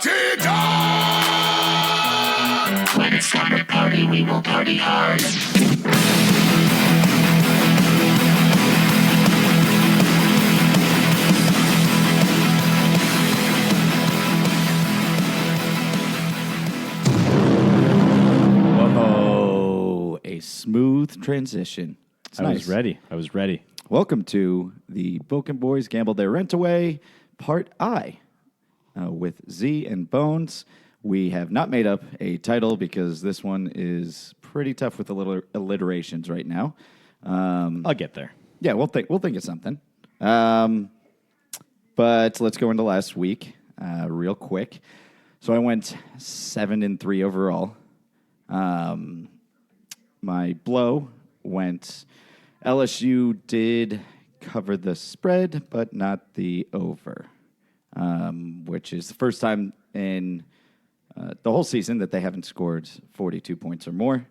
party time! When it's time to party, we will party hard. Whoa, a smooth transition. It's nice. I was ready. Welcome to the Boken Boys Gamble Their Rent Away, Part I, with Z and Bones. We have not made up a title because this one is pretty tough with the little alliterations right now. I'll get there. Yeah, we'll think of something. But let's go into last week real quick. So I went 7-3 overall. My blow went. LSU did cover the spread, but not the over, which is the first time in the whole season that they haven't scored 42 points or more.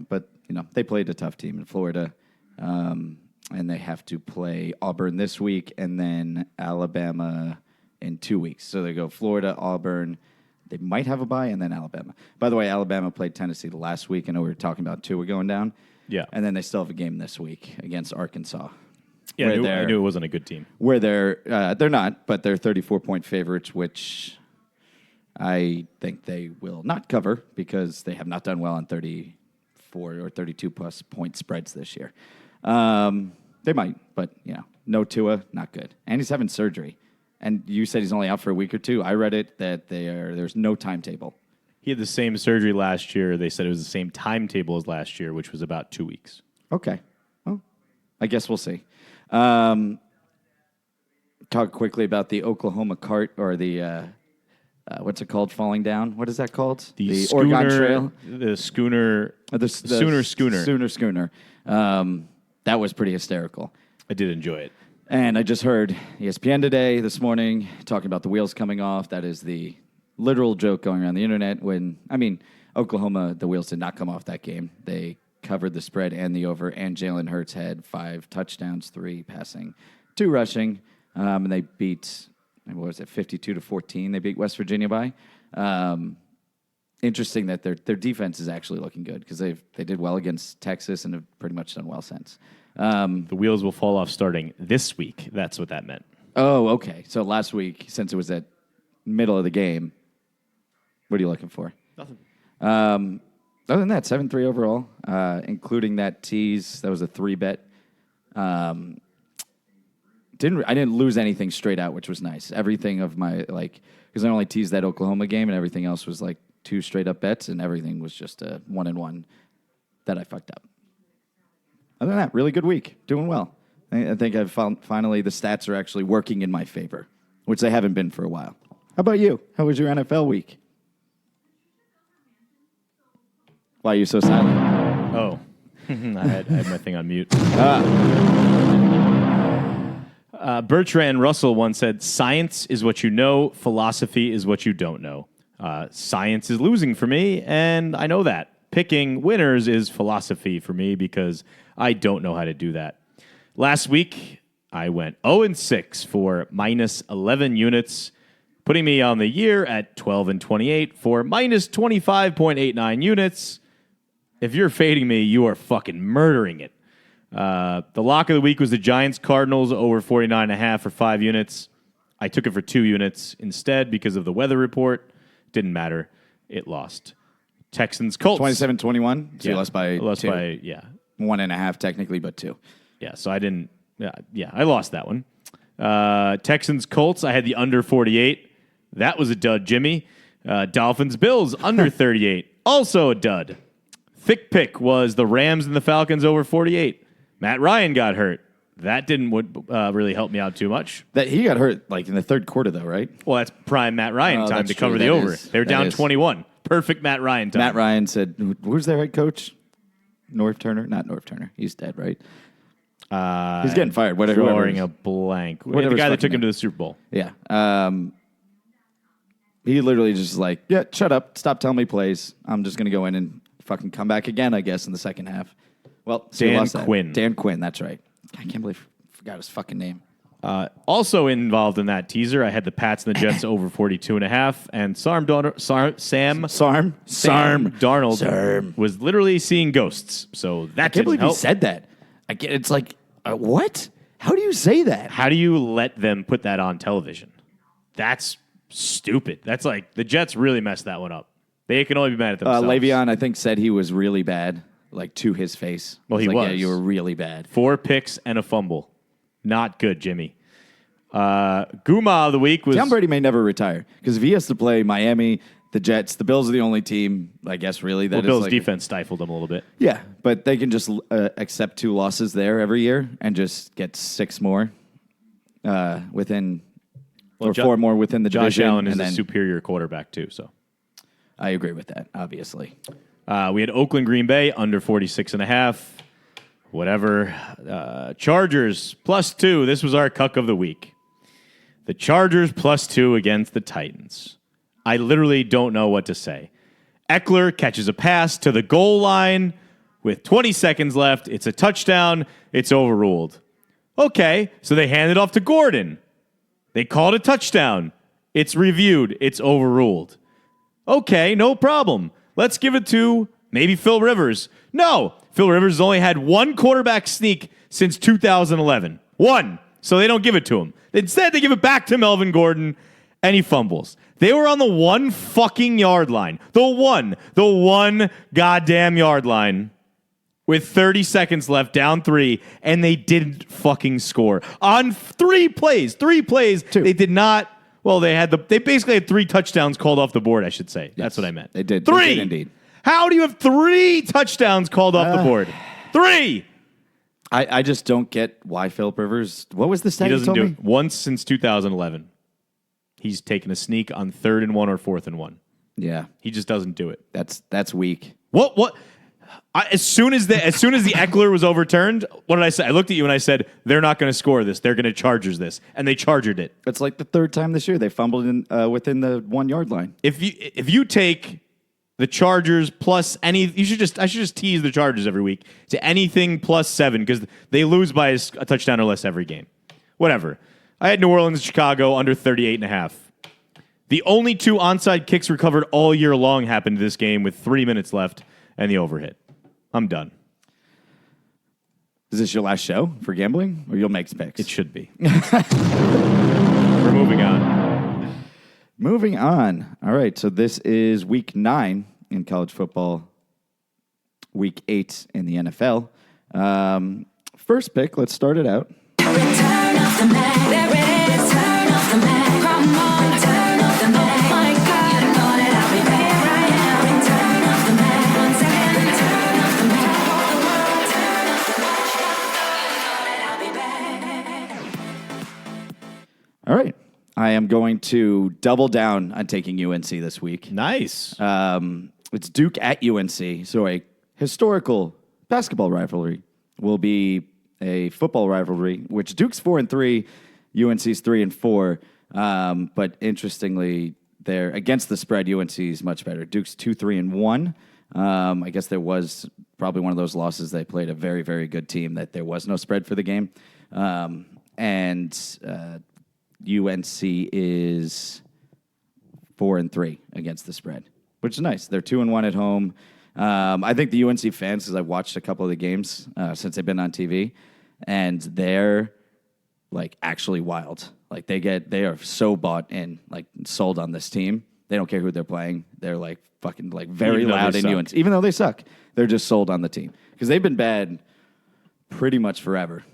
But, you know, they played a tough team in Florida, and they have to play Auburn this week and then Alabama in 2 weeks. So they go Florida, Auburn. They might have a bye, and then Alabama. By the way, Alabama played Tennessee last week. I know we were talking about Tua going down. Yeah. And then they still have a game this week against Arkansas. Yeah, I knew it wasn't a good team. Where they're not, but they're 34-point favorites, which I think they will not cover because they have not done well on 34 or 32-plus point spreads this year. They might, but, you know, no Tua, not good. And he's having surgery. And you said he's only out for a week or two. I read it that there's no timetable. He had the same surgery last year. They said it was the same timetable as last year, which was about 2 weeks. Okay. Well, I guess we'll see. Talk quickly about the Oklahoma cart or the, what's it called, falling down? What is that called? The Oregon Trail? The schooner. The Sooner schooner. That was pretty hysterical. I did enjoy it. And I just heard ESPN today, this morning, talking about the wheels coming off. That is the literal joke going around the internet Oklahoma, the wheels did not come off that game. They covered the spread and the over, and Jalen Hurts had 5 touchdowns, 3 passing, 2 rushing, and they beat, 52-14. They beat West Virginia by. Interesting that their defense is actually looking good because they did well against Texas and have pretty much done well since. The wheels will fall off starting this week. That's what that meant. Oh, okay. So last week, since it was at middle of the game, what are you looking for? Nothing. Other than that, 7-3 overall, including that tease. That was a 3-bet. I didn't lose anything straight out, which was nice. Everything of my, because I only teased that Oklahoma game, and everything else was 2 straight-up bets, and everything was just a 1-1 that I fucked up. Other than that, really good week. Doing well. I think I've found finally the stats are actually working in my favor, which they haven't been for a while. How about you? How was your NFL week? Why are you so silent? Oh, I had my thing on mute. Bertrand Russell once said, "Science is what you know, philosophy is what you don't know." Science is losing for me, and I know that. Picking winners is philosophy for me because I don't know how to do that. Last week, I went 0-6 for minus 11 units, putting me on the year at 12-28 for minus 25.89 units. If you're fading me, you are fucking murdering it. The lock of the week was the Giants-Cardinals over 49.5 for 5 units. I took it for 2 units instead because of the weather report. Didn't matter. It lost. Texans-Colts. 27-21? So you lost by 2. By 1.5 technically, but 2. Yeah, so I didn't... Yeah, I lost that one. Texans-Colts, I had the under 48. That was a dud, Jimmy. Dolphins-Bills, under 38. Also a dud. Thick pick was the Rams and the Falcons over 48. Matt Ryan got hurt. That didn't really help me out too much. That he got hurt in the third quarter, though, right? Well, that's prime Matt Ryan time to cover the over. They're down 21. Perfect Matt Ryan time. Matt Ryan said, who's their head coach? North Turner? Not North Turner. He's dead, right? He's getting fired. Drawing a blank. The guy that took him to the Super Bowl. Yeah. He literally just shut up. Stop telling me plays. I'm just going to go in and fucking come back again, I guess, in the second half. Well, Dan Quinn. Dan Quinn, that's right. I can't believe I forgot his fucking name. Also involved in that teaser, I had the Pats and the Jets over 42.5, and Sam Darnold was literally seeing ghosts. So that I can't believe help. you said that. It's like, what? How do you say that? How do you let them put that on television? That's stupid. That's like the Jets really messed that one up. They can only be mad at themselves. Le'Veon, I think, said he was really bad, like to his face. Well, he like, was. Yeah, you were really bad. 4 picks and a fumble. Not good, Jimmy. Guma of the week was... Tom Brady may never retire because if he has to play Miami, the Jets, the Bills are the only team, I guess, really. That Bills' like defense stifled them a little bit. Yeah, but they can just accept 2 losses there every year and just get 6 more within... Or 4 more within the division. Josh Allen is a superior quarterback, too, so... I agree with that, obviously. We had Oakland, Green Bay, under 46.5. Whatever. Chargers, +2. This was our cuck of the week. The Chargers, +2 against the Titans. I literally don't know what to say. Eckler catches a pass to the goal line with 20 seconds left. It's a touchdown. It's overruled. Okay, so they hand it off to Gordon. They called a touchdown. It's reviewed. It's overruled. Okay, no problem. Let's give it to maybe Phil Rivers. No, Phil Rivers has only had 1 quarterback sneak since 2011. 1. So they don't give it to him. Instead, they give it back to Melvin Gordon, and he fumbles. They were on the 1 fucking yard line. The one goddamn yard line with 30 seconds left, down 3, and they didn't fucking score. On 3 plays. 2. They did not. Well, they basically had 3 touchdowns called off the board, I should say. Yes, that's what I meant. They did. 3! They did indeed. How do you have 3 touchdowns called off the board? 3! I just don't get why Philip Rivers... What was the stat He you doesn't told do me? it. Once since 2011. He's taken a sneak on 3rd and 1 or 4th and 1. Yeah. He just doesn't do it. That's weak. What? As soon as the Eckler was overturned, what did I say? I looked at you and I said, they're not going to score this. They're going to Chargers this. And they Chargered it. It's like the 3rd time this year they fumbled in within the 1 yard line. If you take the Chargers plus I should just tease the Chargers every week to anything +7 because they lose by a touchdown or less every game. Whatever. I had New Orleans, Chicago under 38.5. The only 2 onside kicks recovered all year long happened to this game with 3 minutes left and the overhit. I'm done. Is this your last show for gambling, or you'll make picks? It should be. We're moving on. Moving on. All right, so this is week 9 in college football, week 8 in the NFL. First pick, let's start it out. Return of the Mac. There it is. Turn off the Mac. Come on, turn off the Mac. My God, you know that I'll be there right now. Return of the Mac. Once again, turn off the Mac. Hold the world, turn off the Mac. You know that I'll be back. All right. I am going to double down on taking UNC this week. Nice. It's Duke at UNC, so a historical basketball rivalry will be a football rivalry, which Duke's 4-3, UNC's 3-4. But interestingly, they're against the spread. UNC is much better. Duke's 2-3-1. I guess there was probably one of those losses. They played a very, very good team that there was no spread for the game. And UNC is 4-3 against the spread, which is nice. They're 2-1 at home. I think the UNC fans, because I've watched a couple of the games since they've been on TV, and they're like actually wild. Like they are so bought in, like sold on this team. They don't care who they're playing. They're like fucking like very Even though loud they in suck. UNC. Even though they suck, they're just sold on the team because they've been bad pretty much forever.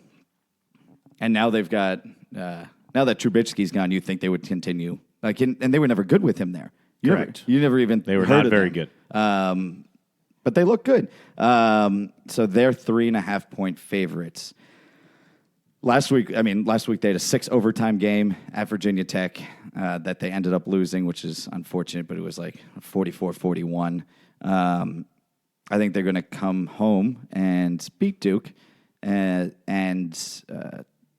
And now they've got now that Trubisky's gone, you think they would continue like, and they were never good with him there. Correct. You never even They were heard not of very them. good. But they look good. So they're 3.5-point favorites. Last week they had a 6 overtime game at Virginia Tech that they ended up losing, which is unfortunate, but it was like 44-41. I think they're going to come home and beat Duke. And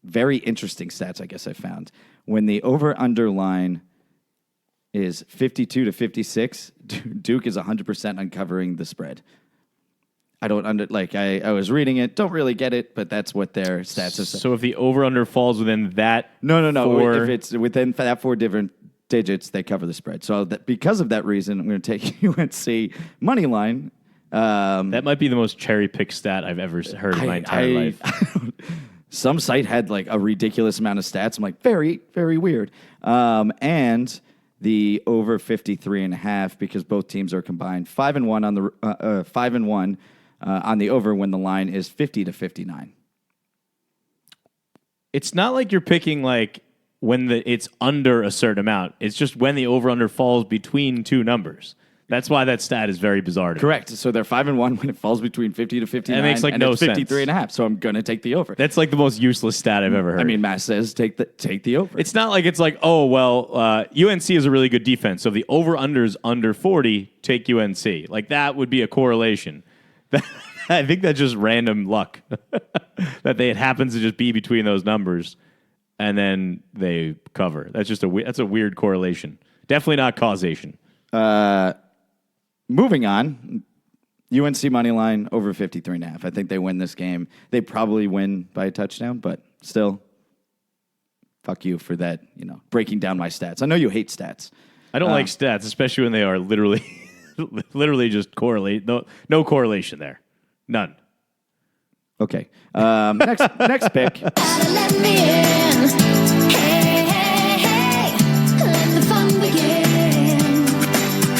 very interesting stats, I guess I found. When the over-under line is 52-56, Duke is 100% uncovering the spread. I don't I was reading it, don't really get it, but that's what their stats have said. So if the over-under falls within that... No. four- If it's within that 4 different digits, they cover the spread. So because of that reason, I'm going to take UNC money line. That might be the most cherry-picked stat I've ever heard in my entire life. Some site had like a ridiculous amount of stats. I'm like, very, very weird. And the over 53.5 because both teams are combined 5-1 on the 5-1 on the over when the line is 50 to 59. It's not like you're picking like when it's under a certain amount. It's just when the over-under falls between two numbers. That's why that stat is very bizarre to me. Correct. So they're 5-1 when it falls between 50 to 59. That makes like and no it's sense. 53.5. So I'm going to take the over. That's like the most useless stat I've ever heard. I mean, Matt says take the over. It's not like it's like, oh, well, UNC is a really good defense. So if the over-under's under 40, take UNC. Like that would be a correlation. I think that's just random luck that it happens to just be between those numbers and then they cover. That's just that's a weird correlation. Definitely not causation. Moving on, UNC money line over 53.5. I think they win this game. They probably win by a touchdown, but still, fuck you for that, breaking down my stats. I know you hate stats. I don't like stats, especially when they are literally just correlate. No correlation there. None. Okay. Next pick. Let me in. Hey, hey, hey, let the fun begin.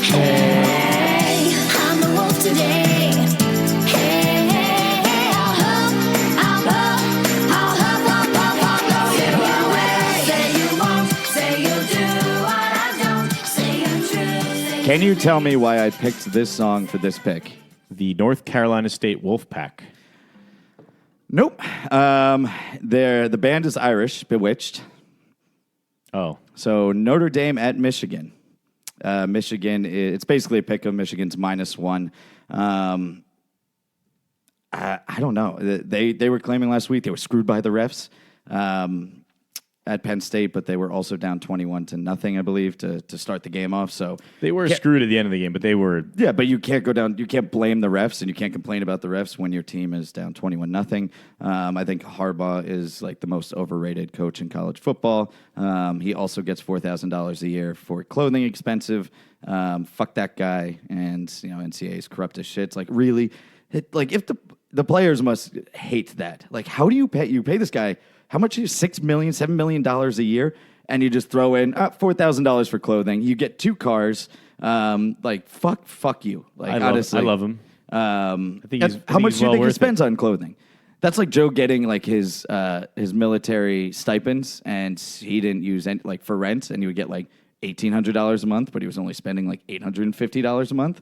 Hey, I'm the wolf today. Hey, hey, hey, I'll huff. Say you will, say you won't, say you'll do what I don't, say you're true. Can you tell me why I picked this song for this pick? The North Carolina State Wolfpack. Nope. The band is Irish, Bewitched. Oh. So Notre Dame at Michigan. Michigan, it's basically a pick of Michigan's -1. I don't know. They were claiming last week they were screwed by the refs at Penn State, but they were also down 21-0, I believe, to start the game off. So They were screwed at the end of the game, but they were... Yeah, but you can't go down. You can't blame the refs, and you can't complain about the refs when your team is down 21-0. I think Harbaugh is like the most overrated coach in college football. He also gets $4,000 a year for clothing expensive. Fuck that guy, and NCAA is corrupt as shit. It's like really, if the players must hate that. Like, how do you pay? You pay this guy how much? $6 million, $7 million a year, and you just throw in $4,000 for clothing. You get 2 cars. Fuck you. Like, honestly, I love him. How much do you think he spends on clothing? That's like Joe getting like his military stipends, and he didn't use any, like for rent, and he would get like $1,800 a month, but he was only spending like $850 a month.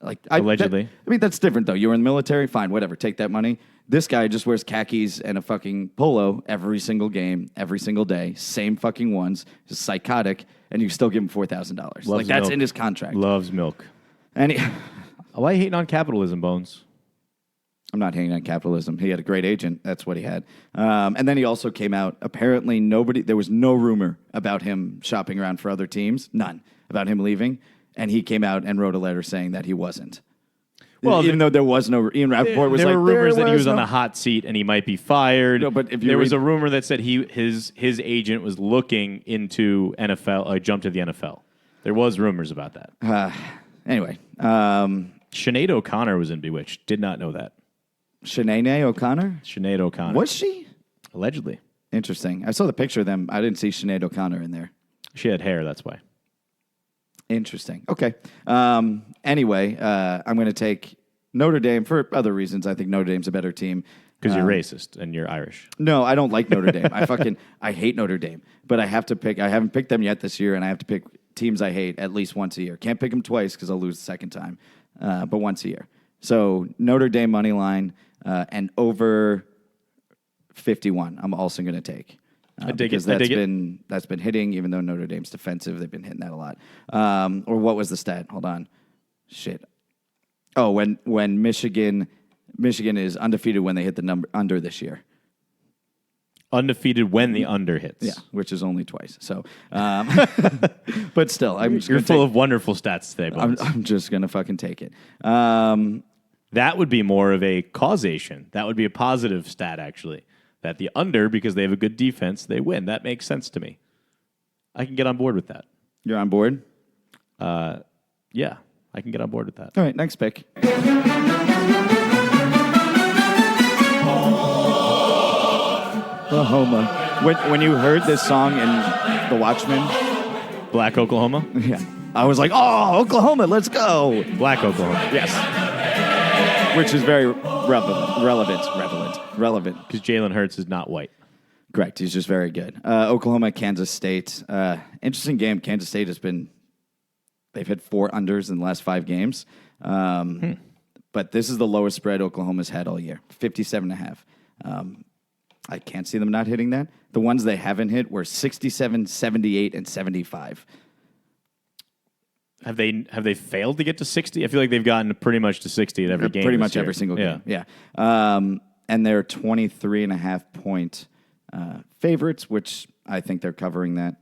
Like Allegedly. That's different though. You were in the military, fine, whatever. Take that money. This guy just wears khakis and a fucking polo every single game, every single day, same fucking ones. Just psychotic, and you still give him $4,000. Like that's milk. in his contract. Loves milk. And Why are you hating on capitalism, Bones? I'm not hating on capitalism. He had a great agent. That's what he had. And then he also came out. Apparently, there was no rumor about him shopping around for other teams. None about him leaving. And he came out and wrote a letter saying that he wasn't. Well, even though there was no, Ian Rappaport was there like, were rumors that he was on no. the hot seat and he might be fired. No, but if you there was read- a rumor that said his agent was looking into NFL, jump to the NFL. There was rumors about that. Anyway, Sinead O'Connor was in Bewitched. Did not know that. Shanae O'Connor? Sinead O'Connor. Was she? Allegedly. Interesting. I saw the picture of them. I didn't see Sinead O'Connor in there. She had hair, that's why. Interesting. Okay. Anyway, I'm going to take Notre Dame for other reasons. I think Notre Dame's a better team. Because you're racist and you're Irish. No, I don't like Notre Dame. I hate Notre Dame. But I have to pick. I haven't picked them yet this year, and I have to pick teams I hate at least once a year. Can't pick them twice because I'll lose the second time, but once a year. So Notre Dame money line and over 51. I'm also going to take. I dig because it. That's been hitting, even though Notre Dame's defensive. They've been hitting that a lot. Or what was the stat? Hold on. Shit. Oh, when Michigan is undefeated when they hit the number under this year. Undefeated when the under hits. Yeah, which is only twice. So, but still, You're full of wonderful stats today, Bones. I'm just gonna fucking take it. That would be more of a causation. That would be a positive stat, actually. That the under, because they have a good defense, they win. That makes sense to me. I can get on board with that. You're on board? Yeah, I can get on board with that. All right, next pick. Oklahoma. When you heard this song in The Watchmen, Black Oklahoma? yeah, I was like, oh, Oklahoma, let's go. Black Oklahoma. Yes. Which is very relevant. Because Jalen Hurts is not white. Correct. He's just very good. Oklahoma, Kansas State. Interesting game. Kansas State they've hit 4 unders in the last 5 games. But this is the lowest spread Oklahoma's had all year, 57.5. I can't see them not hitting that. The ones they haven't hit were 67, 78, and 75. Have they failed to get to 60? I feel like they've gotten pretty much to 60 at every game. Pretty this much year. every single game. Yeah. And they're 23.5 point favorites, which I think they're covering that.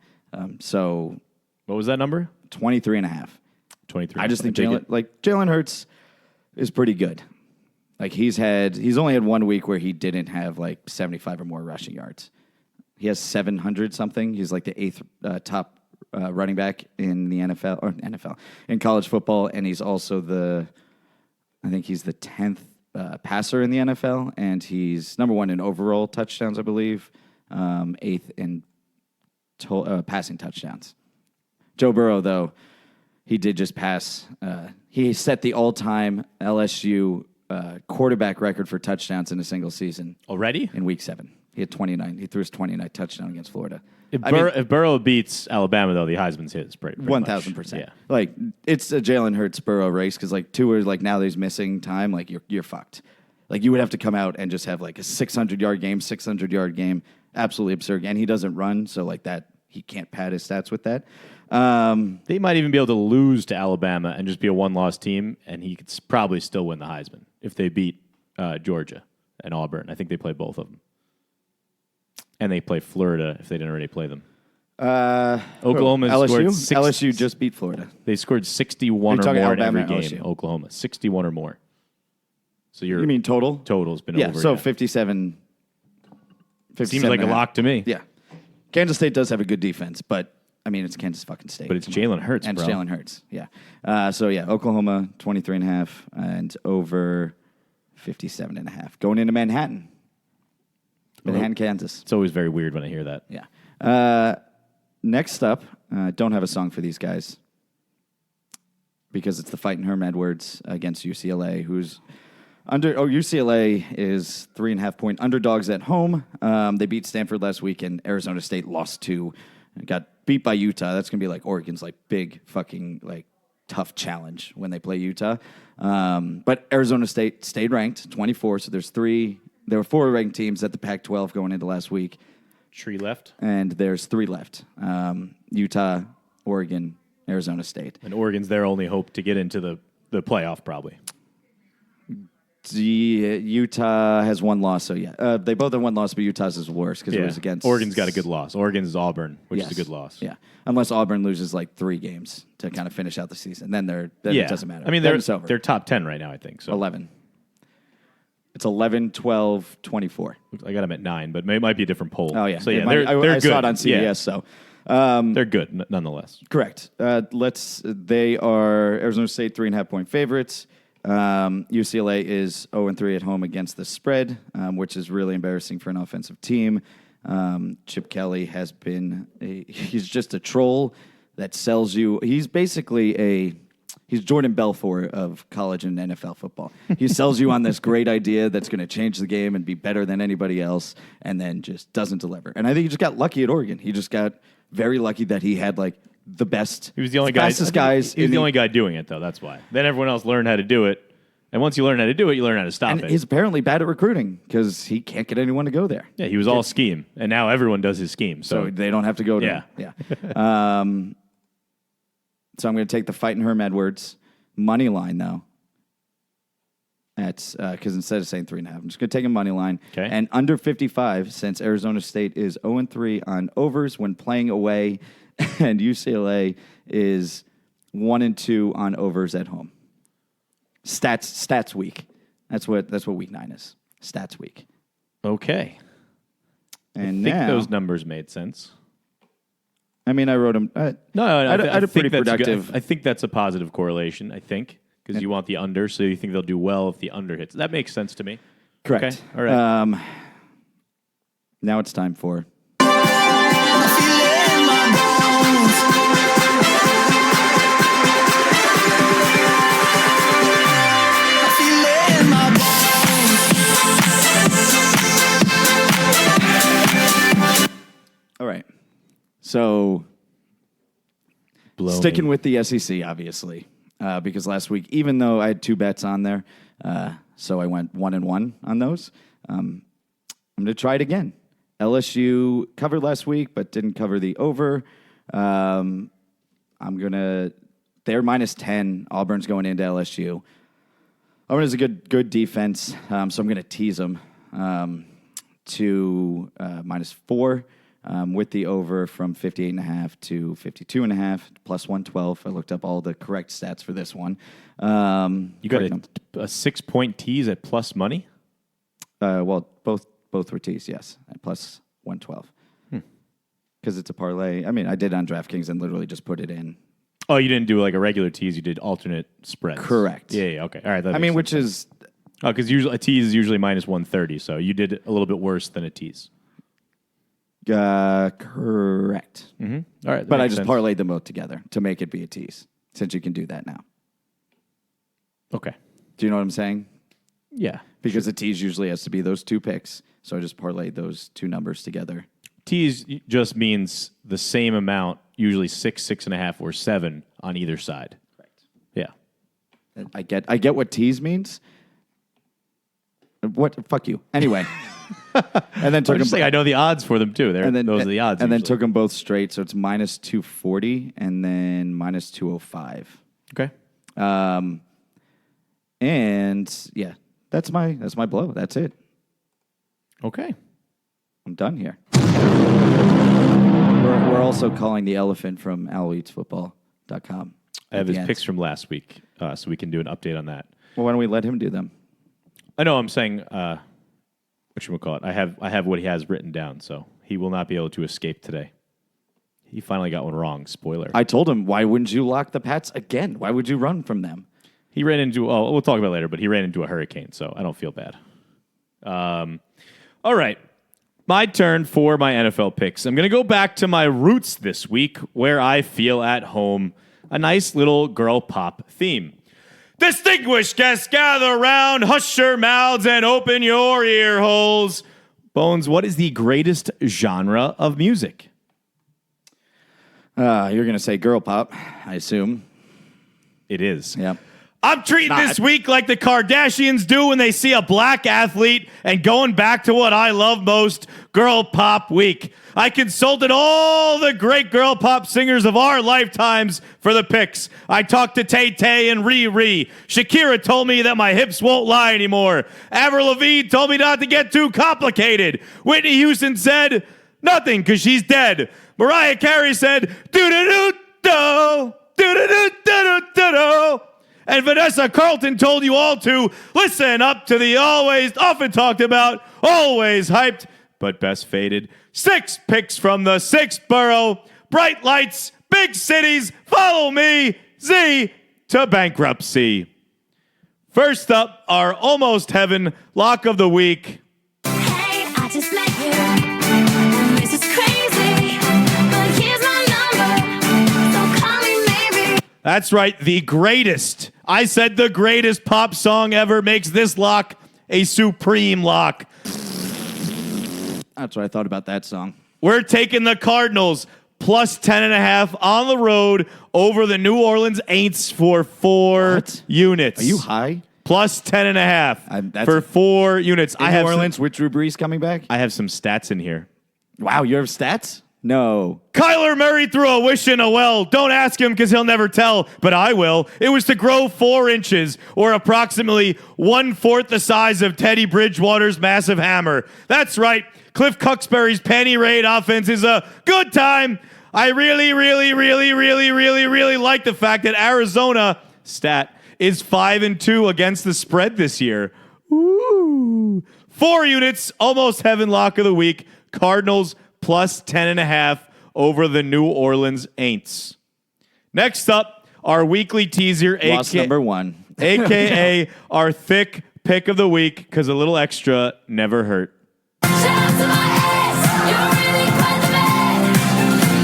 So what was that number? 23.5. 23. I just think Jalen Hurts is pretty good. Like he's only had 1 week where he didn't have like 75 or more rushing yards. He has 700 something. He's like the 8th top running back in the NFL in college football, and he's also I think he's the 10th passer in the NFL, and he's number 1 in overall touchdowns, I believe, 8th in passing touchdowns. Joe Burrow, though, he did just pass. He set the all-time LSU quarterback record for touchdowns in a single season. Already? In Week 7. He had 29. He threw his 29th touchdown against Florida. If Burrow beats Alabama, though, the Heisman's his. Pretty 1,000%. Yeah. Like, it's a Jalen Hurts Burrow race because, like, Tua, like, now that he's missing time, like, you're fucked. Like, you would have to come out and just have, like, a 600-yard game, absolutely absurd. And he doesn't run, so, like, that, he can't pad his stats with that. They might even be able to lose to Alabama and just be a one-loss team, and he could probably still win the Heisman if they beat Georgia and Auburn. I think they play both of them. And they play Florida if they didn't already play them. Oklahoma scored LSU just beat Florida. They scored 61 or more Alabama in every game. LSU? Oklahoma, 61 or more. So You mean total? total's been Yeah, over. so 57. Seems like a lock to me. Yeah. Kansas State does have a good defense, but, I mean, it's Kansas fucking State. But it's Jalen Hurts, and bro. it's Jalen Hurts, yeah. Oklahoma, 23.5 and over 57.5. Going into Manhattan, Kansas. It's always very weird when I hear that. Yeah. Next up, don't have a song for these guys because it's the fight in Herm Edwards against UCLA, who's UCLA is 3.5 point underdogs at home. They beat Stanford last week, and Arizona State got beat by Utah. That's going to be like Oregon's like big fucking like tough challenge when they play Utah. But Arizona State stayed ranked 24. So there were 4 ranked teams at the Pac-12 going into last week. Tree left. And there's 3 left. Utah, Oregon, Arizona State. And Oregon's their only hope to get into the playoff, probably. Utah has 1 loss, so yeah. They both have 1 loss, but Utah's is worse because it was against... Oregon's got a good loss. Oregon's Auburn, which is a Yes. good loss. Yeah, unless Auburn loses like 3 games to kind of finish out the season. Then it doesn't matter. I mean, Then it's over. they're top 10 right now, I think. So 11. It's 11, 12, 24. I got them at 9, but it might be a different poll. Oh, yeah. So yeah, I they're good. saw it on CBS, Yeah. so... They're good, nonetheless. Correct. They are Arizona State 3.5 point favorites. UCLA is 0-3 at home against the spread, which is really embarrassing for an offensive team. Chip Kelly he's just a troll that sells you. He's basically he's Jordan Belfort of college and NFL football. He sells you on this great idea that's going to change the game and be better than anybody else, and then just doesn't deliver. And I think he just got lucky at Oregon. He just got very lucky that he had like the best, He was the only fastest guys. He was the only guy doing it, though. That's why. Then everyone else learned how to do it. And once you learn how to do it, you learn how to stop And it. he's apparently bad at recruiting because he can't get anyone to go there. Yeah, he was all scheme. And now everyone does his scheme. So they don't have to go to him. Yeah. So I'm going to take the fight in Herm Edwards. Money line, though. That's because instead of saying 3.5, I'm just going to take a money line. Okay. And under 55, since Arizona State is 0-3 on overs when playing away, and UCLA is 1-2 on overs at home. Stats week. That's what week 9 is. Stats week. Okay. And I think now, those numbers made sense. I mean, I wrote them. No, I had a think pretty that's good. productive. I think that's a positive correlation, I think, because you want the under, so you think they'll do well if the under hits. That makes sense to me. Correct. Okay. All right. Now it's time for. All right. So, sticking with the SEC, obviously, because last week, even though I had 2 bets on there, so I went 1-1 on those. I'm going to try it again. LSU covered last week, but didn't cover the over. They're -10. Auburn's going into LSU. Auburn is a good defense, so I'm going to tease them to -4 with the over from 58.5 to 52.5 plus 112. I looked up all the correct stats for this one. You got a 6-point tease at plus money? Well, both were teased, yes, at plus 112. Because it's a parlay. I mean, I did on DraftKings and literally just put it in. Oh, you didn't do like a regular tease. You did alternate spreads. Correct. Yeah, okay. All right. I mean, which is... Oh, because usually a tease is usually -130, so you did a little bit worse than a tease. Correct. Mm-hmm. All right. But I just parlayed them both together to make it be a tease, since you can do that now. Okay. Do you know what I'm saying? Yeah. Because a tease usually has to be those 2 picks, so I just parlayed those 2 numbers together. Tease just means the same amount, usually 6, 6.5, or 7 on either side. Correct. Yeah. I get what tease means. What? Fuck you. Anyway. And then took I know the odds for them too. Those are the odds. And then usually. took them both straight, so it's -240 and then -205. Okay. And yeah, that's my blow. That's it. Okay. I'm done here. We're also calling the elephant from aloeatsfootball.com. I have his picks from last week, so we can do an update on that. Well, why don't we let him do them? I know. I'm saying, whatchamacallit, I have what he has written down, so he will not be able to escape today. He finally got one wrong. Spoiler. I told him, why wouldn't you lock the Pats again? Why would you run from them? He ran into, we'll talk about it later, but he ran into a hurricane, so I don't feel bad. All right. My turn for my NFL picks. I'm going to go back to my roots this week where I feel at home. A nice little girl pop theme. Distinguished guests, gather around, hush your mouths, and open your ear holes. Bones, what is the greatest genre of music? You're going to say girl pop, I assume. It is. Yep. I'm treating this week like the Kardashians do when they see a black athlete and going back to what I love most, Girl Pop Week. I consulted all the great girl pop singers of our lifetimes for the picks. I talked to Tay-Tay and Riri. Shakira told me that my hips won't lie anymore. Avril Lavigne told me not to get too complicated. Whitney Houston said nothing because she's dead. Mariah Carey said do-do-do-do, do-do-do-do-do-do. And Vanessa Carlton told you all to listen up to the always, often talked about, always hyped, but best faded 6 picks from the 6th borough. Bright lights, big cities, follow me, Z to bankruptcy. First up, our almost heaven lock of the week. Hey, I just met you. This is crazy, but here's my number. So call me maybe. That's right, the greatest. I said the greatest pop song ever makes this lock a supreme lock. That's what I thought about that song. We're taking the Cardinals plus 10.5 on the road over the New Orleans Aints for 4 units. Are you high? Plus 10.5 for 4 units. New Orleans with Drew Brees coming back? I have some stats in here. Wow, you have stats? No. Kyler Murray threw a wish in a well. Don't ask him because he'll never tell, but I will. It was to grow 4 inches, or approximately 1/4 the size of Teddy Bridgewater's massive hammer. That's right. Cliff Cuxbury's penny raid offense is a good time. I really like the fact that Arizona, stat, is 5-2 against the spread this year. Ooh. 4 units, almost heaven lock of the week. Cardinals plus 10.5 over the New Orleans Aints. Next up, our weekly teaser, Loss number 1. AKA our thick pick of the week, because a little extra never hurt. Shout out to my ex, you're really quite the man.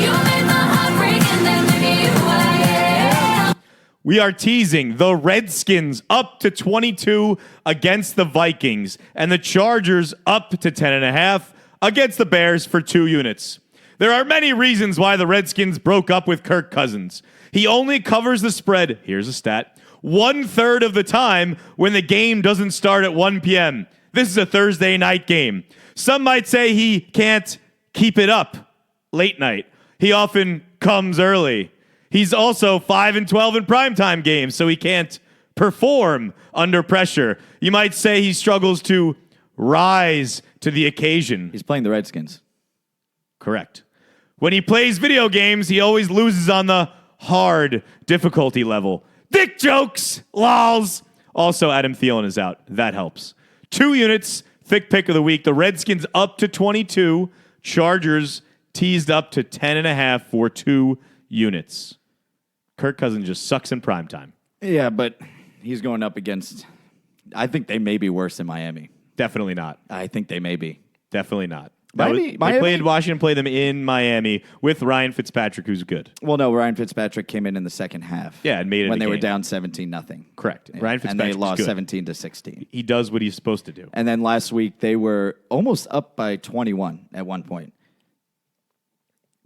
You made my heart break and then maybe you were. We are teasing the Redskins up to 22 against the Vikings, and the Chargers up to 10.5 against the Bears for 2 units. There are many reasons why the Redskins broke up with Kirk Cousins. He only covers the spread, here's a stat, 1/3 of the time when the game doesn't start at 1 p.m. This is a Thursday night game. Some might say he can't keep it up late night. He often comes early. He's also 5-12 in primetime games, so he can't perform under pressure. You might say he struggles to rise to the occasion. He's playing the Redskins. Correct. When he plays video games, he always loses on the hard difficulty level. Dick jokes, lols. Also, Adam Thielen is out. That helps. 2 units, thick pick of the week. The Redskins up to 22. Chargers teased up to 10.5 for 2 units. Kirk Cousins just sucks in primetime. Yeah, but he's going up against... I think they may be worse than Miami. Definitely not. I think they may be. Definitely not. Miami- They played Washington, played them in Miami with Ryan Fitzpatrick, who's good. Well, no, Ryan Fitzpatrick came in the second half. Yeah, and made it when a they were game. down 17-0. Correct. Yeah. Ryan And Fitzpatrick's they lost good. 17-16. He does what he's supposed to do. And then last week they were almost up by 21 at one point.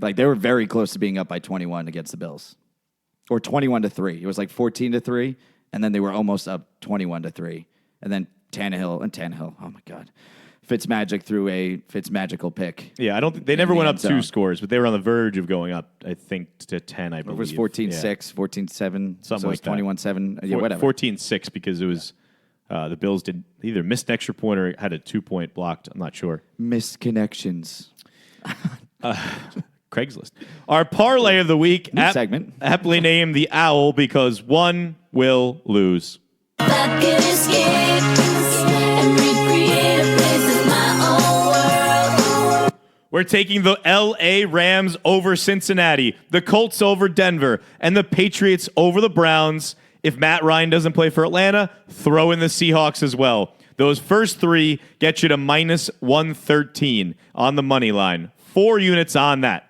Like they were very close to being up by 21 against the Bills, or 21-3. It was like 14-3, and then they were almost up 21-3. And then Tannehill. Oh my God. Fitzmagic threw a Fitzmagical pick. Yeah, I don't. They never the went end up 2 zone. scores, but they were on the verge of going up. I think to 10. I It believe was 14-6, 14-7, Something so like it's that. 21-7. Yeah, whatever. 14-6 because it was the Bills did either missed an extra point or had a 2-point blocked. I'm not sure. Missed connections. Craigslist. Our parlay of the week, New segment. aptly named the Owl, because one will lose. That can escape and recreate a place that's my own world. We're taking the L.A. Rams over Cincinnati, the Colts over Denver, and the Patriots over the Browns. If Matt Ryan doesn't play for Atlanta, throw in the Seahawks as well. Those first 3 get you to minus 113 on the money line. 4 units on that.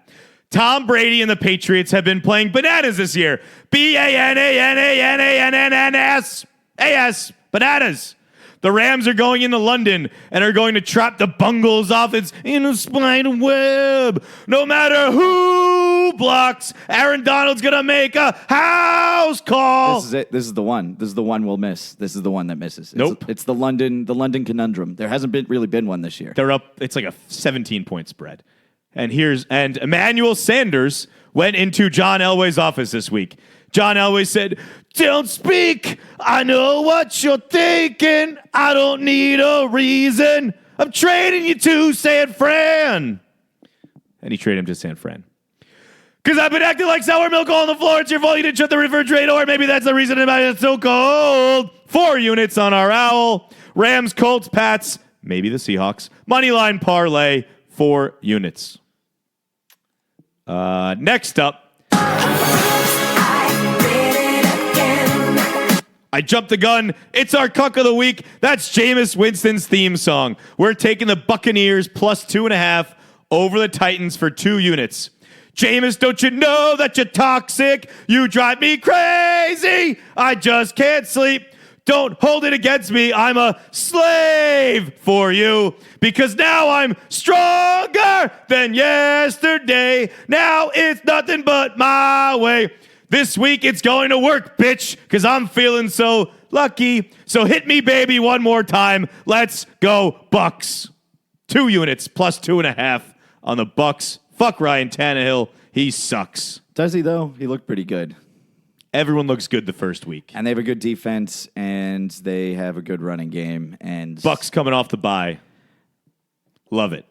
Tom Brady and the Patriots have been playing bananas this year. B-A-N-A-N-A-N-A-N-S. Bananas. The Rams are going into London and are going to trap the Bungles offense in a spider web. No matter who blocks, Aaron Donald's going to make a house call. This is it. This is the one. This is the one we'll miss. This is the one that misses. Nope. It's the London conundrum. There hasn't really been one this year. They're up. It's like a 17-point spread. And Emmanuel Sanders went into John Elway's office this week. John Elway said, "Don't speak. I know what you're thinking. I don't need a reason. I'm trading you to San Fran." And he traded him to San Fran. Because I've been acting like sour milk on the floor. It's your fault you didn't shut the refrigerator. Or maybe that's the reason it's so cold. 4 units on our Owl. Rams, Colts, Pats, maybe the Seahawks. Moneyline parlay, 4 units. Next up. I jumped the gun. It's our cuck of the week. That's Jameis Winston's theme song. We're taking the Buccaneers plus 2.5 over the Titans for 2 units. Jameis, don't you know that you're toxic? You drive me crazy. I just can't sleep. Don't hold it against me. I'm a slave for you because now I'm stronger than yesterday. Now it's nothing but my way. This week it's going to work, bitch, because I'm feeling so lucky. So hit me, baby, one more time. Let's go, Bucks. 2 units plus 2.5 on the Bucks. Fuck Ryan Tannehill. He sucks. Does he, though? He looked pretty good. Everyone looks good the first week. And they have a good defense, and they have a good running game. And Bucks coming off the bye. Love it.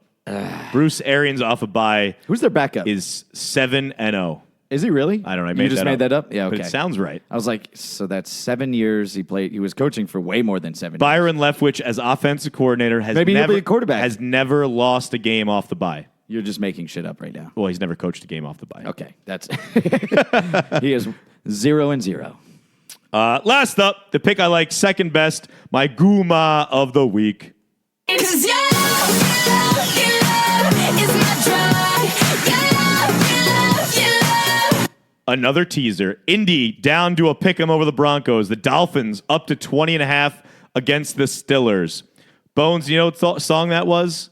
Bruce Arians off a bye who's their backup? is 7-0. Is he really? I don't know. You just made that up? Yeah, okay. But it sounds right. I was like, so that's 7 years he played. He was coaching for way more than 7 years. Byron Leftwich, as offensive coordinator, has Maybe he'll never be a quarterback. has never lost a game off the bye. You're just making shit up right now. Well, he's never coached a game off the bye. Okay, that's he is 0-0. Last up, the pick I like second best, my Guma of the week. 'Cause your love is my drug. Your love. Another teaser. Indy down to a pick 'em over the Broncos. The Dolphins up to 20.5 against the Stillers. Bones, you know what song that was?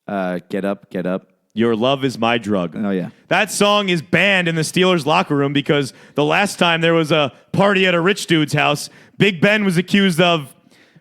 Get up, get up. Your Love Is My Drug. Oh, yeah. That song is banned in the Steelers locker room because the last time there was a party at a rich dude's house, Big Ben was accused of,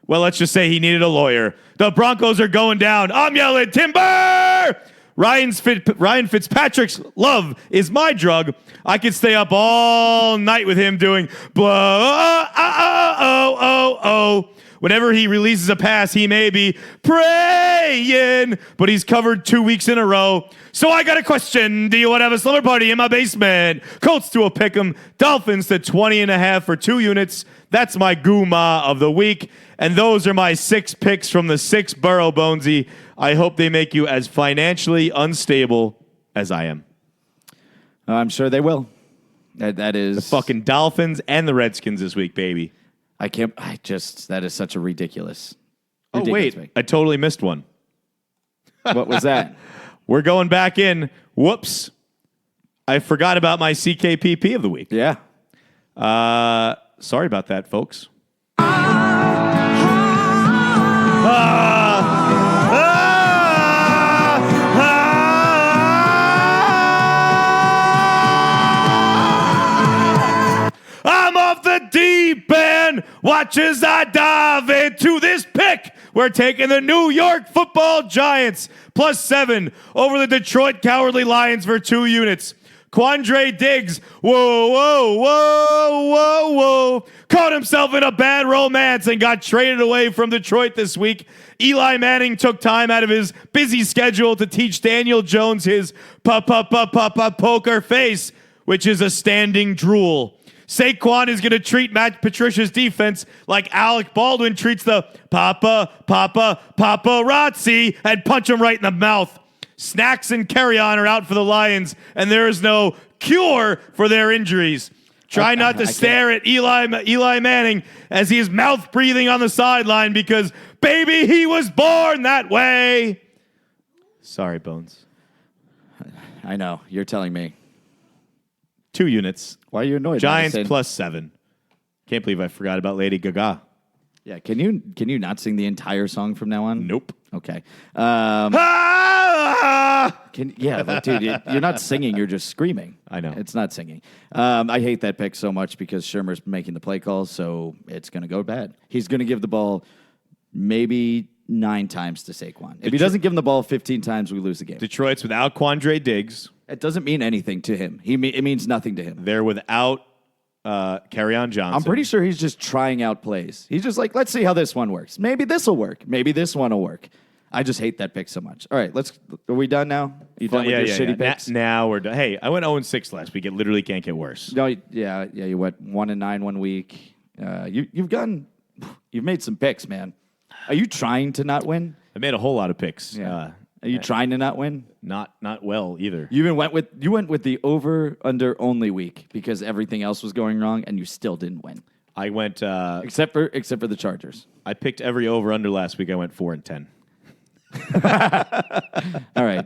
well, let's just say he needed a lawyer. The Broncos are going down. I'm yelling, Timber! Ryan Fitzpatrick's Love Is My Drug. I could stay up all night with him doing blah, oh. Whenever he releases a pass, he may be praying, but he's covered 2 weeks in a row. So I got a question. Do you want to have a slumber party in my basement? Colts to a pick'em. Dolphins to 20.5 for 2 units. That's my Guma of the week. And those are my 6 picks from the 6 borough, Bonesy. I hope they make you as financially unstable as I am. I'm sure they will. That is... The fucking Dolphins and the Redskins this week, baby. That is such a ridiculous. Oh, wait. pick. I totally missed one. What was that? We're going back in. Whoops. I forgot about my CKPP of the week. Yeah. Sorry about that, folks. I'm off the deep end. Watch as I dive into this pick. We're taking the New York Football Giants +7 over the Detroit Cowardly Lions for 2 units. Quandre Diggs, whoa, caught himself in a bad romance and got traded away from Detroit this week. Eli Manning took time out of his busy schedule to teach Daniel Jones his poker face, which is a standing drool. Saquon is going to treat Matt Patricia's defense like Alec Baldwin treats the paparazzi and punch him right in the mouth. Snacks and Carry-On are out for the Lions, and there is no cure for their injuries. Try not to stare at Eli Manning as he is mouth breathing on the sideline because, baby, he was born that way. Sorry, Bones. I know. You're telling me. 2 units. Why are you annoyed? Giants Madison? +7. Can't believe I forgot about Lady Gaga. Yeah, can you not sing the entire song from now on? Nope. Okay. Ah! Dude, you're not singing. You're just screaming. I know. It's not singing. I hate that pick so much because Shermer's making the play calls, so it's going to go bad. He's going to give the ball maybe 9 times to Saquon. If he doesn't give him the ball 15 times, we lose the game. Detroit's without Quandre Diggs. It doesn't mean anything to him. It means nothing to him. They're without Carry-On Johnson. I'm pretty sure he's just trying out plays. He's just like, let's see how this one works. Maybe this will work. Maybe this one will work. I just hate that pick so much. All right, are we done now? You done with your shitty picks? Now we're done. Hey, I went 0-6 last week. It literally can't get worse. No, you went 1-9 one week. You've made some picks, man. Are you trying to not win? I made a whole lot of picks. Yeah. Are you trying to not win? Not well either. You even went with the over under only week because everything else was going wrong and you still didn't win. I went except for the Chargers. I picked every over under last week. I went 4-10. All right.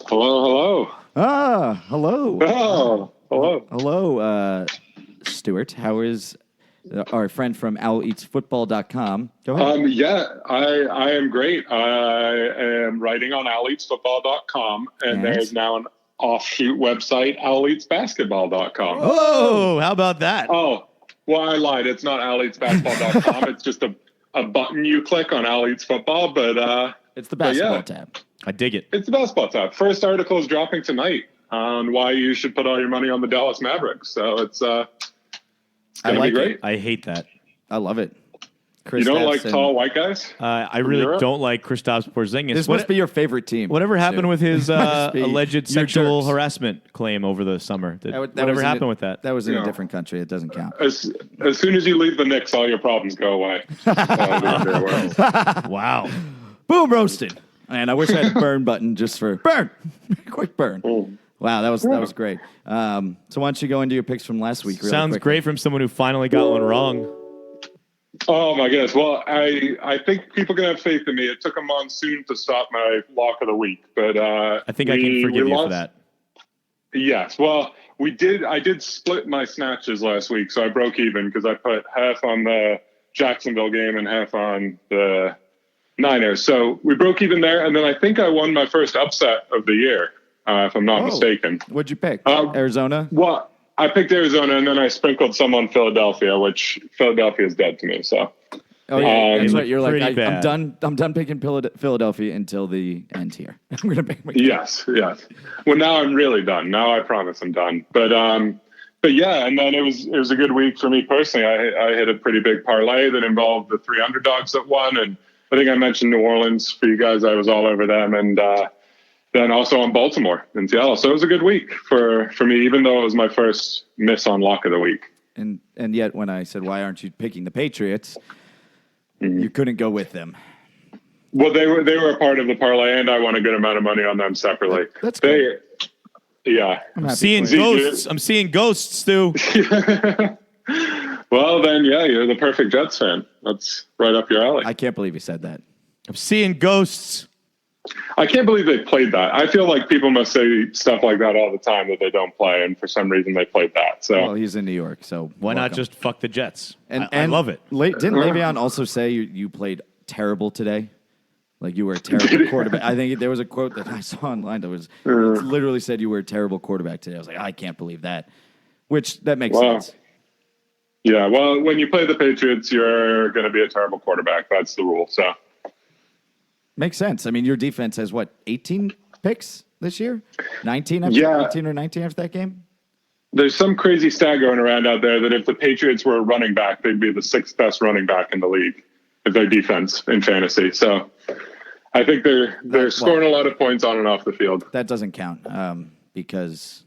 Hello. Hello. Oh, hello. Hello, Stuart. How is our friend from OwlEatsFootball.com? Go ahead. I am great. I am writing on OwlEatsFootball.com, and Yes. there's now an offshoot website, OwlEatsBasketball.com. Oh, how about that? Oh, well, I lied. It's not OwlEatsBasketball.com. It's just a button you click on Owl Eats Football, but It's the basketball yeah. tab. I dig it. It's the basketball tab. First article is dropping tonight on why you should put all your money on the Dallas Mavericks. So it's going to be great. I hate that. I love it. You don't like Kristaps tall white guys? I really Europe? don't like Kristaps Porzingis. This must be your favorite team. Whatever happened Stu. with his Must be alleged your sexual jerks. harassment claim over the summer? That Whatever was in happened a- with that? That was in Yeah. a different country. It doesn't count. As soon as you leave the Knicks, all your problems go away. Wow. Boom, roasted. And I wish I had a burn button just for burn. Quick burn. Boom. Wow, that was great. So why don't you go into your picks from last week? Really Sounds quickly. great from someone who finally got one wrong. Oh my goodness! Well, I think people can have faith in me. It took a monsoon to stop my lock of the week, but I think I can forgive you for that. Yes. Well, we did. I did split my snatches last week, so I broke even because I put half on the Jacksonville game and half on the Niners. So we broke even there, and then I think I won my first upset of the year, if I'm not mistaken. What'd you pick? Um, Arizona? Well, I picked Arizona, and then I sprinkled some on Philadelphia, which Philadelphia is dead to me. So Oh, yeah. That's right. You're like, pretty I'm bad. done. I'm done picking Philadelphia until the end here. I'm going to pick my yes. Well, now I'm really done. Now I promise I'm done. But yeah, and then it was a good week for me personally. I hit a pretty big parlay that involved the 3 underdogs that won, and I think I mentioned New Orleans for you guys. I was all over them, and then also on Baltimore and Seattle. So it was a good week for me, even though it was my first miss on lock of the week. And yet, when I said, why aren't you picking the Patriots, you couldn't go with them. Well, they were a part of the parlay, and I won a good amount of money on them separately. That's good. Yeah. I'm happy Seeing for you. ghosts. I'm seeing ghosts, Stu. Well, then, yeah, you're the perfect Jets fan. That's right up your alley. I can't believe you said that. I'm seeing ghosts. I can't believe they played that. I feel like people must say stuff like that all the time that they don't play, and for some reason they played that. So Well, he's in New York, so Why not welcome. just fuck the Jets? And I love it. Didn't Le'Veon also say you played terrible today? Like you were a terrible quarterback. I think there was a quote that I saw online that was it literally said you were a terrible quarterback today. I was like, I can't believe that. Which that makes Wow. sense. yeah, well, when you play the Patriots, you're going to be a terrible quarterback. That's the rule. So Makes sense. I mean, your defense has what, 18 picks this year? 19 after Yeah. 18 or 19 after that game? there's some crazy stat going around out there that if the Patriots were a running back, they'd be the 6th best running back in the league if their defense in fantasy. So I think they're scoring a lot of points on and off the field. That doesn't count because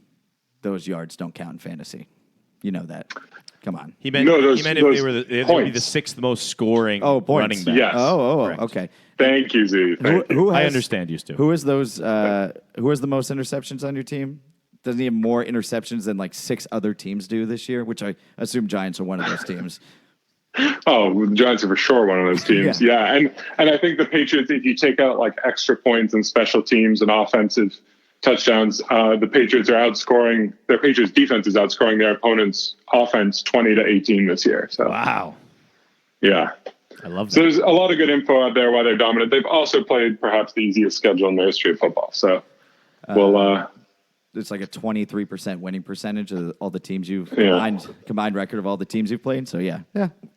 those yards don't count in fantasy. You know that. Come on. He meant, No, he meant if those they were they'd be the points. 6th most scoring Oh, points. running back. Yes. Oh, okay. Thank you, Z. Thank you. Who has, I understand you, Stu. Who is those? Who has the most interceptions on your team? Doesn't he have more interceptions than like 6 other teams do this year? Which I assume Giants are one of those teams. Oh, the Giants are for sure one of those teams. Yeah. Yeah. And I think the Patriots, if you take out like extra points and special teams and offensive touchdowns, the Patriots are outscoring, their Patriots defense is outscoring their opponent's offense 20-18 this year. So, Wow. yeah. I love So that. there's a lot of good info out there why they're dominant. They've also played perhaps the easiest schedule in the history of football. So It's like a 23% winning percentage of all the teams you've Yeah. combined record of all the teams you've played. So yeah.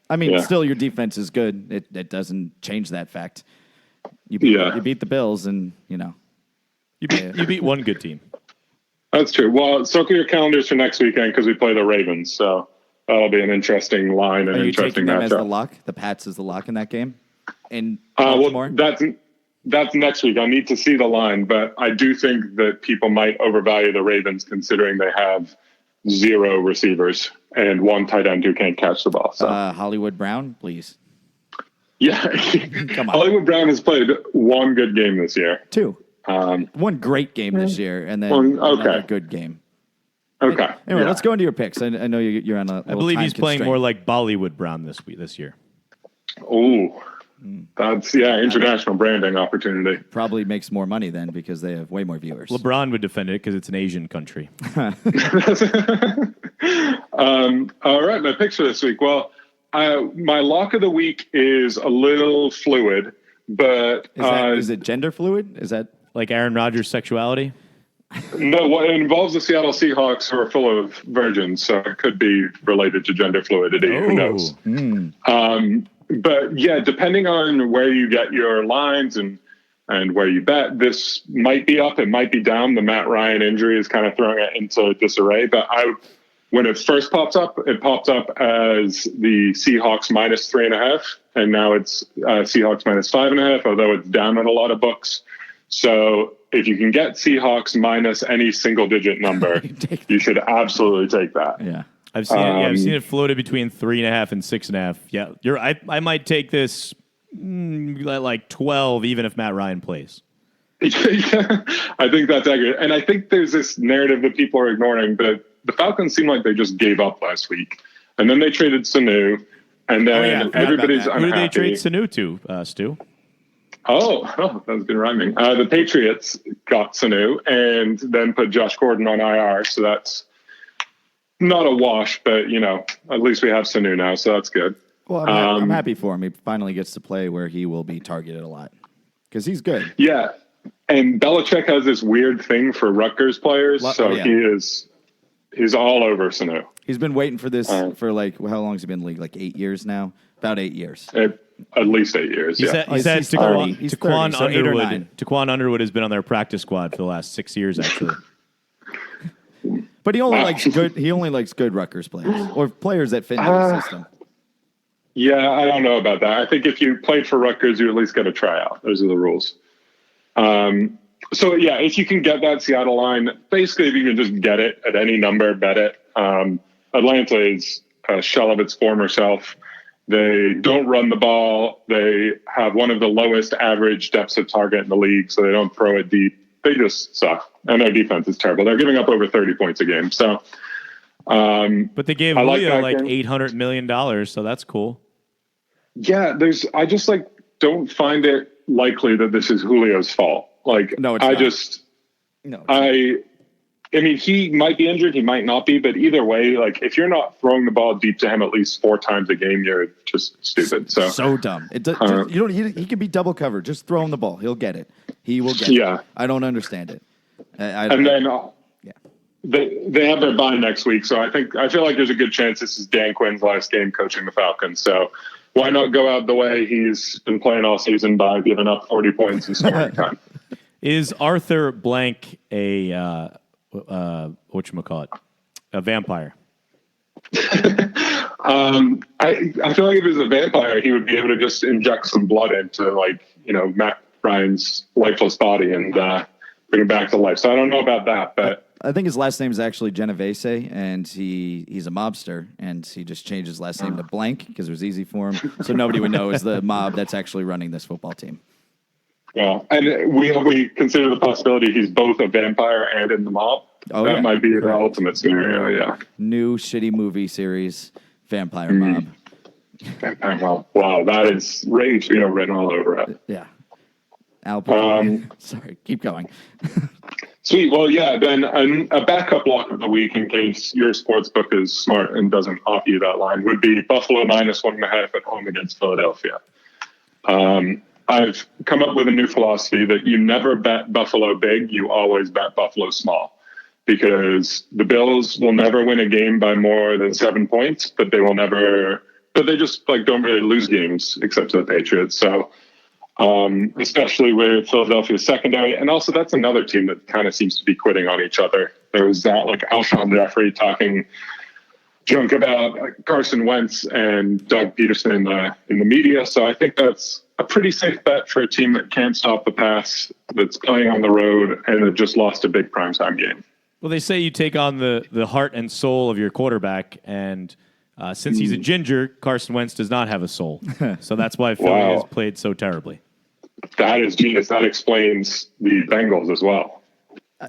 I mean, Yeah. still your defense is good. It doesn't change that fact. You beat the Bills, and you know. You beat one good team. that's true. Well, circle your calendars for next weekend because we play the Ravens. So that'll be an interesting line and Are you interesting taking them as the matchup. lock? The Pats as the lock in that game? In Well, Baltimore? that's next week. I need to see the line, but I do think that people might overvalue the Ravens considering they have 0 receivers and 1 tight end who can't catch the ball. So Hollywood Brown, please. yeah, Come on. Hollywood Brown has played 1 good game this year. 2. One great game this year, and then One- okay. another good game. Okay. Anyway, yeah. let's go into your picks. I know you're on a I believe he's playing more like Bollywood Brown this year. Oh, that's international branding opportunity. Probably makes more money then because they have way more viewers. LeBron would defend it because it's an Asian country. All right, my picks for this week. Well, my lock of the week is a little fluid, but Is it gender fluid? Is that Like Aaron Rodgers' sexuality. no, well, it involves the Seattle Seahawks who are full of virgins, so it could be related to gender fluidity. Who knows? But yeah, depending on where you get your lines and where you bet, this might be up, it might be down. The Matt Ryan injury is kind of throwing it into disarray, but I when it first pops up, it pops up as the Seahawks minus 3.5, and now it's Seahawks minus 5.5, although it's down in a lot of books. So if you can get Seahawks minus any single digit number, you should absolutely take that. Yeah. I've seen it. Yeah, I've seen it floated between 3.5 and 6.5. Yeah, I might take this like 12, even if Matt Ryan plays. I think that's accurate, and I think there's this narrative that people are ignoring. But the Falcons seem like they just gave up last week, and then they traded Sanu, and then everybody's unhappy. Who did they trade Sanu to, Stu? Oh, that was good rhyming. The Patriots got Sanu and then put Josh Gordon on IR, so that's not a wash, but, at least we have Sanu now, so that's good. Well, I'm happy for him. He finally gets to play where he will be targeted a lot because he's good. Yeah, and Belichick has this weird thing for Rutgers players, he's all over Sanu. He's been waiting for this for how long has he been in the league? Like 8 years now? About 8 years. At least 8 years. He's yeah. He's had Taquan 30, so 8 or 9. Underwood. Taquan Underwood has been on their practice squad for the last 6 years, actually. But he only likes good. He only likes good Rutgers players or players that fit into the system. Yeah, I don't know about that. I think if you played for Rutgers, you at least get a tryout. Those are the rules. So yeah, if you can get that Seattle line, basically, if you can just get it at any number, bet it. Atlanta is a shell of its former self. They don't run the ball. They have one of the lowest average depths of target in the league, so they don't throw it deep. They just suck, and their defense is terrible. They're giving up over 30 points a game. So, but they gave Julio like $800 million, so that's cool. Yeah, I just don't find it likely that this is Julio's fault. No, it's not. I mean, he might be injured, he might not be, but either way, if you're not throwing the ball deep to him at least 4 times a game, you're just stupid. So dumb. He can be double covered. Just throw him the ball. He'll get it. He will get it. I don't understand it. They have their bye next week, so I feel like there's a good chance this is Dan Quinn's last game coaching the Falcons. So why not go out the way he's been playing all season by giving up 40 points in scoring time? Is Arthur Blank a whatchamacallit, a vampire? I feel like if he was a vampire, he would be able to just inject some blood into Matt Ryan's lifeless body and bring him back to life. So I don't know about that, but I think his last name is actually Genovese, and he's a mobster, and he just changed his last name to Blank because it was easy for him, so nobody would know is the mob that's actually running this football team. Yeah, and we consider the possibility he's both a vampire and in the mob. That might be the ultimate scenario, yeah. New shitty movie series, Vampire Mob. Vampire Mob. Wow, that is rage, written all over it. Yeah. Al Pacino. Sorry, keep going. Sweet. Well, yeah, then a backup lock of the week, in case your sports book is smart and doesn't offer you that line, would be Buffalo minus 1.5 at home against Philadelphia. I've come up with a new philosophy that you never bet Buffalo big, you always bet Buffalo small. Because the Bills will never win a game by more than 7 points, but they just don't really lose games except to the Patriots. So, especially with Philadelphia's secondary. And also that's another team that kind of seems to be quitting on each other. There was that Alshon Jeffrey talking junk about Carson Wentz and Doug Peterson in the media. So I think that's a pretty safe bet for a team that can't stop the pass, that's playing on the road, and that just lost a big primetime game. Well, they say you take on the heart and soul of your quarterback, and since he's a ginger, Carson Wentz does not have a soul. So that's why Philly has played so terribly. That is genius. That explains the Bengals as well.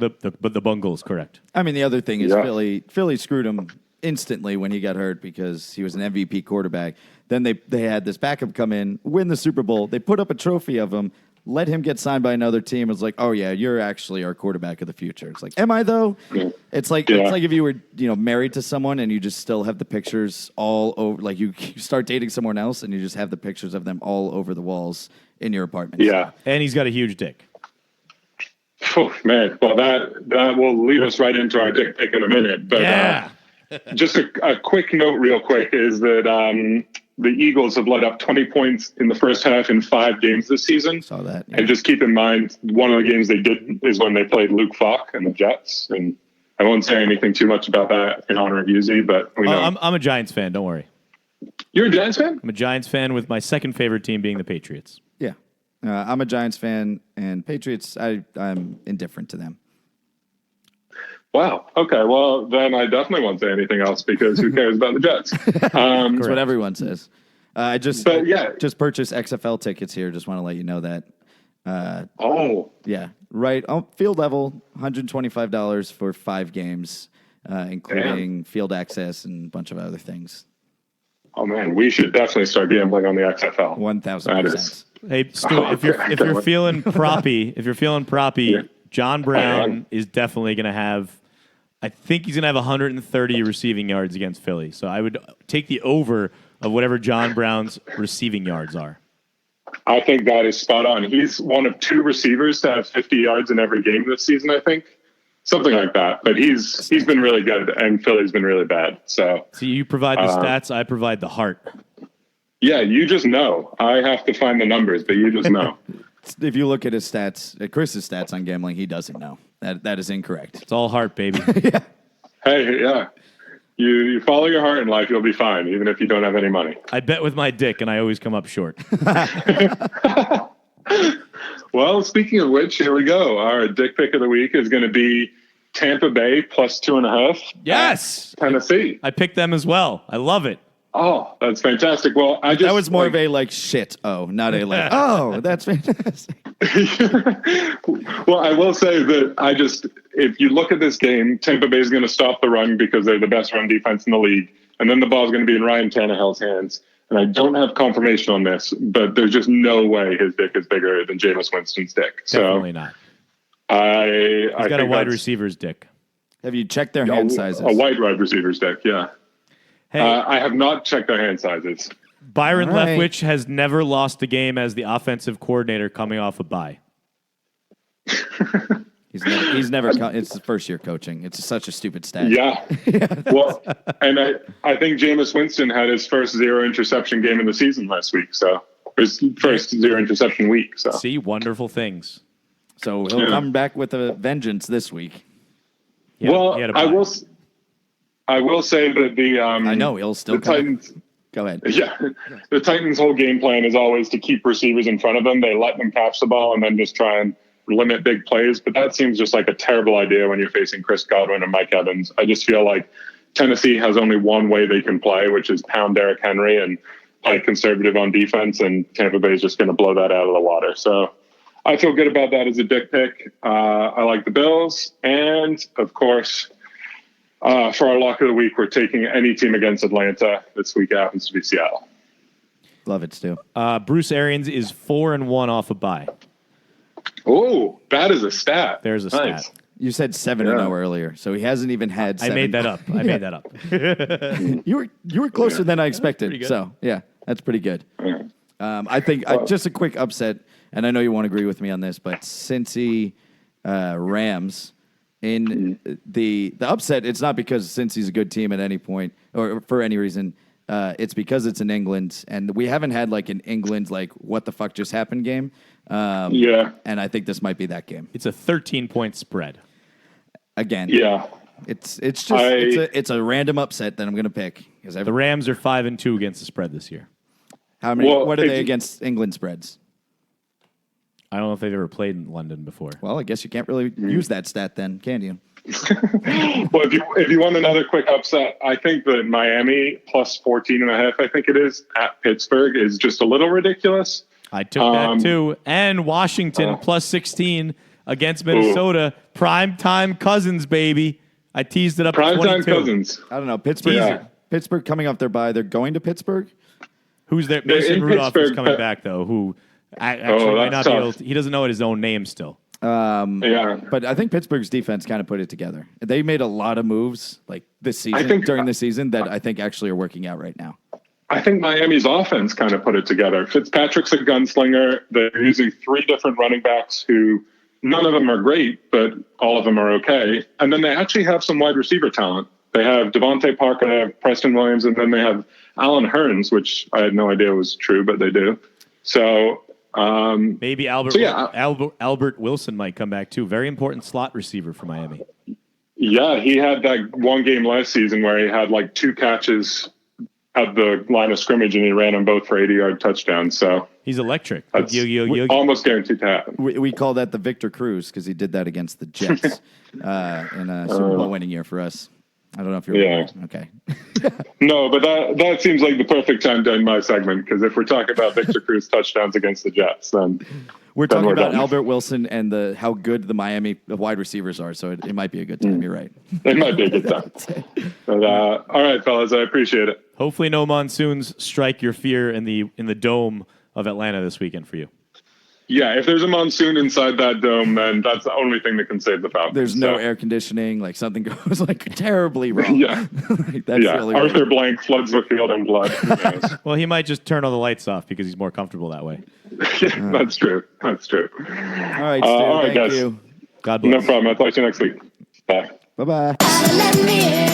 But the Bungles, correct. I mean, the other thing is Philly screwed him instantly when he got hurt because he was an MVP quarterback. Then they had this backup come in, win the Super Bowl. They put up a trophy of him, let him get signed by another team. It's like, oh yeah, you're actually our quarterback of the future. It's like, am I though? Yeah. It's like if you were married to someone and you just still have the pictures all over. Like you start dating someone else and you just have the pictures of them all over the walls in your apartment. Yeah, and he's got a huge dick. Oh man, well that will lead us right into our dick pick in a minute. But just a quick note, real quick, is that the Eagles have let up 20 points in the first half in 5 games this season. Saw that. Yeah. And just keep in mind, one of the games they did is when they played Luke Falk and the Jets, and I won't say anything too much about that in honor of Yuzi, but we know. I'm a Giants fan. Don't worry. You're a Giants fan? I'm a Giants fan with my second favorite team being the Patriots. Yeah. I'm a Giants fan, and Patriots, I'm indifferent to them. Wow. Okay. Well, then I definitely won't say anything else because who cares about the Jets? That's what everyone says. I just purchased XFL tickets here. Just want to let you know that. Yeah. Right. Field level, $125 for 5 games, including field access and a bunch of other things. Oh man, we should definitely start gambling on the XFL. 1,000%. Hey, Stu, if you're feeling proppy, John Brown is definitely going to have. I think he's going to have 130 receiving yards against Philly. So I would take the over of whatever John Brown's receiving yards are. I think that is spot on. He's one of 2 receivers to have 50 yards in every game this season, I think. Something like that. But he's been really good, and Philly's been really bad. So you provide the stats, I provide the heart. Yeah, you just know. I have to find the numbers, but you just know. If you look at his stats, Chris's stats on gambling, he doesn't know. That is incorrect. It's all heart, baby. Yeah. Hey, yeah. You follow your heart in life, you'll be fine, even if you don't have any money. I bet with my dick, and I always come up short. Well, speaking of which, here we go. Our dick pick of the week is going to be Tampa Bay plus 2.5. Yes. Tennessee. I picked them as well. I love it. Oh, that's fantastic. Well, that was more of a shit. Oh, not a oh, that's fantastic. Well, I will say that if you look at this game, Tampa Bay is going to stop the run because they're the best run defense in the league. And then the ball is going to be in Ryan Tannehill's hands. And I don't have confirmation on this, but there's just no way his dick is bigger than Jameis Winston's dick. Definitely not. He's got a wide receiver's dick. Have you checked their hand sizes? A wide receiver's dick, yeah. Hey, I have not checked their hand sizes. Byron Leftwich has never lost a game as the offensive coordinator coming off a bye. He's never. It's his first year coaching. It's such a stupid stat. Yeah. Well, and I think Jameis Winston had his first 0 interception game in the season last week. So his first 0 interception week. So see, wonderful things. So he'll come back with a vengeance this week. Yeah, well, I will say that I know he'll still the Titans. Go ahead. Yeah, the Titans' whole game plan is always to keep receivers in front of them. They let them catch the ball and then just try and limit big plays. But that seems just like a terrible idea when you're facing Chris Godwin and Mike Evans. I just feel like Tennessee has only one way they can play, which is pound Derrick Henry and play conservative on defense. And Tampa Bay is just going to blow that out of the water. So I feel good about that as a dick pick. I like the Bills. And, of course, for our lock of the week, we're taking any team against Atlanta. This week happens to be Seattle. Love it, Stu. Bruce Arians is 4-1 off a bye. Oh, that is a stat. There's a nice. stat. You said 7-0 earlier, so he hasn't even had 7. I made that up. You were closer than I expected. So, yeah, that's pretty good. I think just a quick upset, and I know you won't agree with me on this, but Cincy Rams in the upset, it's not because Cincy's a good team at any point or for any reason. It's because it's in England, and we haven't had like an England what the fuck just happened game. Yeah, and I think this might be that game. It's a 13-point spread. Again, yeah, it's just a random upset that I'm going to pick because the Rams are 5-2 against the spread this year. How many? What are they against England spreads? I don't know if they've ever played in London before. Well, I guess you can't really use that stat then, can you? Well, if you want another quick upset, I think that Miami plus 14.5, I think it is, at Pittsburgh is just a little ridiculous. I took that too. And Washington plus 16 against Minnesota. Primetime Cousins, baby. I teased it up at 22. Primetime Cousins. I don't know. Pittsburgh coming off their bye. They're going to Pittsburgh? Who's there? Mason Rudolph is coming back, though, who actually might not be able to. He doesn't know his own name still. But I think Pittsburgh's defense kind of put it together. They made a lot of moves this season, during the season, that I think actually are working out right now. I think Miami's offense kind of put it together. Fitzpatrick's a gunslinger. They're using 3 different running backs who none of them are great, but all of them are okay. And then they actually have some wide receiver talent. They have Devontae Parker, they have Preston Williams, and then they have Alan Hearns, which I had no idea was true, but they do. So maybe Albert Wilson might come back too. Very important slot receiver for Miami. Yeah, he had that one game last season where he had like 2 catches at the line of scrimmage and he ran them both for 80-yard touchdowns. So He's electric. that's Yo. almost guaranteed to happen. We call that the Victor Cruz because he did that against the Jets in a Super Bowl winning year for us. I don't know if you're Yeah. okay. No, but that seems like the perfect time to end my segment, because if we're talking about Victor Cruz touchdowns against the Jets, then We're then talking about done. Albert Wilson and how good the Miami wide receivers are, so it might be a good time. You're right. It might be a good time. But all right, fellas, I appreciate it. Hopefully, no monsoons strike your fear in the dome of Atlanta this weekend for you. Yeah, if there's a monsoon inside that dome, then that's the only thing that can save the Falcons. There's no So, air conditioning. Like something goes like terribly wrong. Yeah. Like, that's the Yeah, only way. Arthur Blank floods the field in blood. Who knows? Well, he might just turn all the lights off because he's more comfortable that way. That's true. That's true. All right, Stu. all right, Thank guys. you. God No bless. problem. I'll talk to you next week. Bye. Bye bye. Let me in.